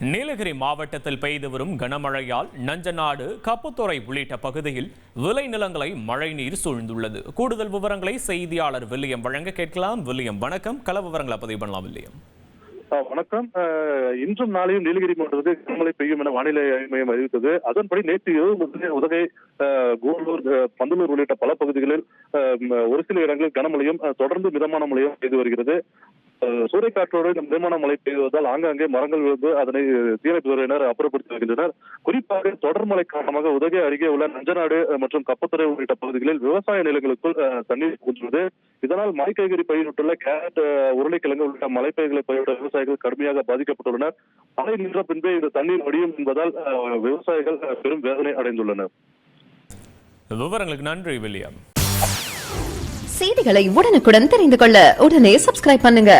நீலகிரி மாவட்டத்தில் பெய்து வரும் கனமழையால் நஞ்சநாடு, கப்புத்துறை உள்ளிட்ட பகுதியில் விளைநிலங்களை மழைநீர் சூழ்ந்துள்ளது. கூடுதல் விவரங்களை செய்தியாளர் வில்லியம் வழங்க கேட்கலாம். வில்லியம், வணக்கம். கள விவரங்களை பதிவு பண்ணலாம். வில்லியம், வணக்கம். இன்றும் நாளையும் நீலகிரி மாவட்டத்தில் கனமழை பெய்யும் என வானிலை ஆய்வு மையம் அறிவித்தது. அதன்படி நேற்று இரவு முதலே உதகை, கூடலூர், பந்தலூர் உள்ளிட்ட பல பகுதிகளில் ஒரு சில இடங்களில் கனமழையும் தொடர்ந்து மிதமான மழையும் பெய்து வருகிறது. சூறைக்காற்றோடு மிதமான மழை பெய்வதால் ஆங்காங்கே மரங்கள் விழுந்து அதனை தீயணைப்புத்துறையினர் அப்புறப்படுத்தி வருகின்றனர். குறிப்பாக தொடர் மழை காரணமாக உதகை அருகே உள்ள நஞ்சநாடு மற்றும் கப்பத்துறை உள்ளிட்ட பகுதிகளில் விவசாய நிலங்களுக்குள் தண்ணீர் புகுந்துள்ளது. இதனால் மலைக்காய்கறி பயிரிட்டுள்ள கேரட், உருளைக்கிழங்கு உள்ளிட்ட மலைப்பயிர்களை பயிரிட்ட விவசாயிகள் கடுமையாக பாதிக்கப்பட்டுள்ளனர். மழை நின்ற பின்பே இந்த தண்ணீர் வடியும் என்பதால் விவசாயிகள் பெரும் வேதனை அடைந்துள்ளனர். விவரங்களுக்கு நன்றி வில்லியம். செய்திகளை உடனுக்குடன் தெரிந்து கொள்ள உடனே சப்ஸ்கிரைப் பண்ணுங்க.